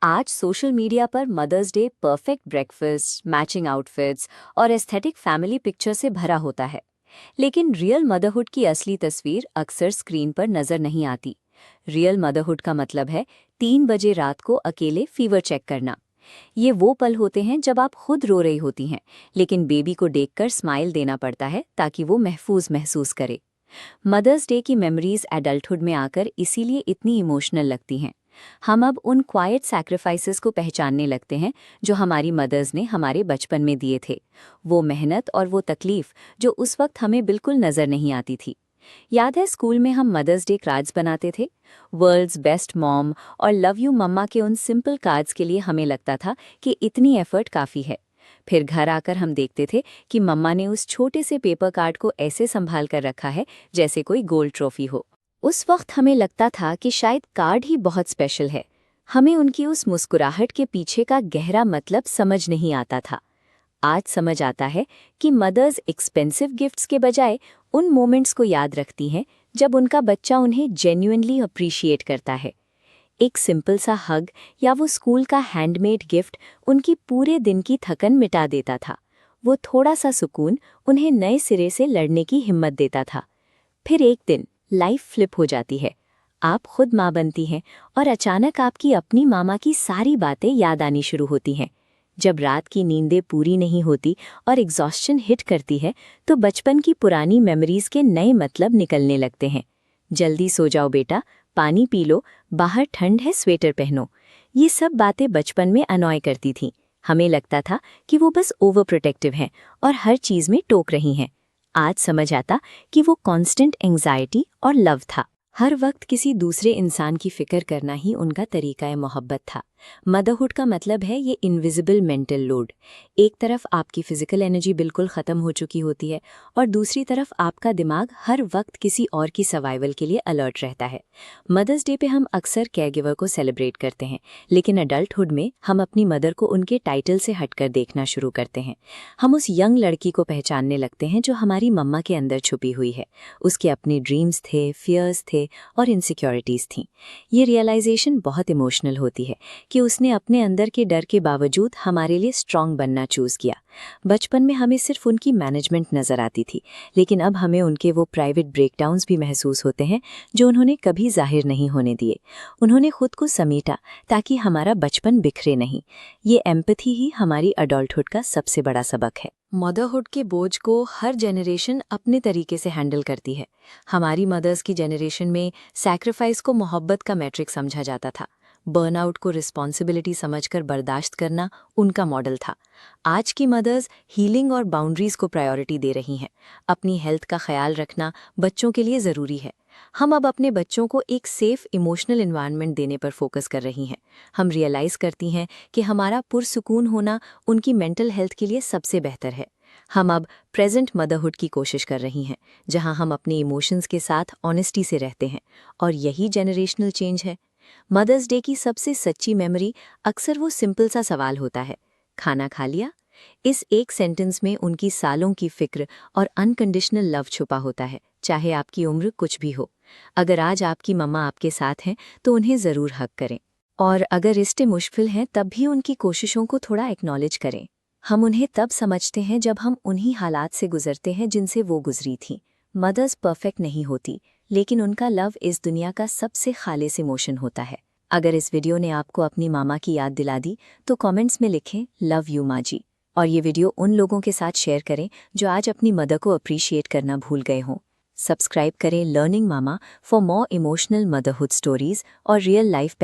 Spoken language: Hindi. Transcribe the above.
आज सोशल मीडिया पर mother's day perfect breakfast, matching outfits और एस्थेटिक फैमिली पिक्चर से भरा होता है। लेकिन रियल मदरहुड की असली तस्वीर अक्सर स्क्रीन पर नजर नहीं आती। रियल मदरहुड का मतलब है 3 बजे रात को अकेले फीवर चेक करना। ये वो पल होते हैं जब आप खुद रो रही होती हैं, लेकिन बेबी को देखकर स्माइल देना पड़ता है ताकि वो महफूज महसूस करे। मदर्स डे की मेमोरीज एडल्टहुड में आकर इसीलिए इतनी इमोशनल लगती हैं। हम अब उन क्वाइट सैक्रिफाइसेस को पहचानने लगते हैं जो हमारी मदर्स ने हमारे बचपन में दिए थे। वो मेहनत और वो तकलीफ जो उस वक्त हमें बिल्कुल नज़र नहीं आती थी। याद है स्कूल में हम मदर्स डे कार्ड्स बनाते थे। वर्ल्ड्स बेस्ट मॉम और लव यू मम्मा के उन सिंपल कार्ड्स के लिए हमें लगता था कि इतनी एफर्ट काफ़ी है। फिर घर आकर हम देखते थे कि मम्मा ने उस छोटे से पेपर कार्ड को ऐसे संभाल कर रखा है जैसे कोई गोल्ड ट्रॉफी हो। उस वक्त हमें लगता था कि शायद कार्ड ही बहुत स्पेशल है। हमें उनकी उस मुस्कुराहट के पीछे का गहरा मतलब समझ नहीं आता था। आज समझ आता है कि मदर्स एक्सपेंसिव गिफ्ट्स के बजाय उन मोमेंट्स को याद रखती हैं जब उनका बच्चा उन्हें जेन्युइनली अप्रिशिएट करता है। एक सिंपल सा हग या वो स्कूल का हैंडमेड गिफ्ट उनकी पूरे दिन की थकन मिटा देता था। वो थोड़ा सा सुकून उन्हें नए सिरे से लड़ने की हिम्मत देता था। फिर एक दिन लाइफ फ्लिप हो जाती है। आप खुद माँ बनती हैं और अचानक आपकी अपनी मामा की सारी बातें याद आनी शुरू होती हैं। जब रात की नींदें पूरी नहीं होती और एग्जॉस्शन हिट करती है तो बचपन की पुरानी मेमोरीज के नए मतलब निकलने लगते हैं। जल्दी सो जाओ बेटा, पानी पी लो, बाहर ठंड है, स्वेटर पहनो। ये सब बातें बचपन में अनॉय करती थीं। हमें लगता था कि वो बस ओवर प्रोटेक्टिव हैं और हर चीज़ में टोक रही हैं। आज समझ आता कि वो कांस्टेंट एंग्जाइटी और लव था। हर वक्त किसी दूसरे इंसान की फिक्र करना ही उनका तरीका मोहब्बत था। मदरहुड का मतलब है ये इनविजिबल मेंटल लोड। एक तरफ आपकी फिजिकल एनर्जी बिल्कुल ख़त्म हो चुकी होती है और दूसरी तरफ आपका दिमाग हर वक्त किसी और की सर्वाइवल के लिए अलर्ट रहता है। मदर्स डे पे हम अक्सर केयरगिवर को सेलिब्रेट करते हैं, लेकिन अडल्टहुड में हम अपनी मदर को उनके टाइटल से हटकर देखना शुरू करते हैं। हम उस यंग लड़की को पहचानने लगते हैं जो हमारी मम्मा के अंदर छुपी हुई है। उसके अपने ड्रीम्स थे, फियर्स थे और इनसिक्योरिटीज़ थीं। ये रियलाइजेशन बहुत इमोशनल होती है कि उसने अपने अंदर के डर के बावजूद हमारे लिए स्ट्रांग बनना चूज़ किया। बचपन में हमें सिर्फ उनकी मैनेजमेंट नज़र आती थी, लेकिन अब हमें उनके वो प्राइवेट ब्रेकडाउन्स भी महसूस होते हैं जो उन्होंने कभी जाहिर नहीं होने दिए। उन्होंने खुद को समेटा ताकि हमारा बचपन बिखरे नहीं। ये एम्पैथी ही हमारी अडल्टहुड का सबसे बड़ा सबक है। मदरहुड के बोझ को हर जनरेशन अपने तरीके से हैंडल करती है। हमारी मदर्स की जनरेशन में सैक्रिफाइस को मोहब्बत का मैट्रिक समझा जाता था। बर्नआउट को रिस्पॉन्सिबिलिटी समझकर बर्दाश्त करना उनका मॉडल था। आज की मदर्स हीलिंग और बाउंड्रीज को प्रायोरिटी दे रही हैं। अपनी हेल्थ का ख्याल रखना बच्चों के लिए ज़रूरी है। हम अब अपने बच्चों को एक सेफ इमोशनल एनवायरनमेंट देने पर फोकस कर रही हैं। हम रियलाइज़ करती हैं कि हमारा पुरसुकून होना उनकी मेंटल हेल्थ के लिए सबसे बेहतर है। हम अब प्रेजेंट मदरहुड की कोशिश कर रही हैं, जहां हम अपने इमोशंस के साथ ऑनेस्टी से रहते हैं, और यही जनरेशनल चेंज है। मदर्स डे की सबसे सच्ची मेमोरी अक्सर वो सिंपल सा सवाल होता है, खाना खा लिया? इस एक सेंटेंस में उनकी सालों की फिक्र और अनकंडीशनल लव छुपा होता है, चाहे आपकी उम्र कुछ भी हो। अगर आज आपकी मम्मा आपके साथ हैं तो उन्हें ज़रूर हक करें, और अगर रिश्ते मुश्किल हैं तब भी उनकी कोशिशों को थोड़ा एक्नॉलेज करें। हम उन्हें तब समझते हैं जब हम उन्हीं हालात से गुजरते हैं जिनसे वो गुजरी थीं। मदर्स परफेक्ट नहीं होती, लेकिन उनका लव इस दुनिया का सबसे खालिस इमोशन होता है। अगर इस वीडियो ने आपको अपनी मामा की याद दिला दी तो कमेंट्स में लिखें लव यू माँ जी, और ये वीडियो उन लोगों के साथ शेयर करें जो आज अपनी मदर को अप्रिशिएट करना भूल गए हों। सब्सक्राइब करें learning mama for more emotional motherhood stories और रियल लाइफ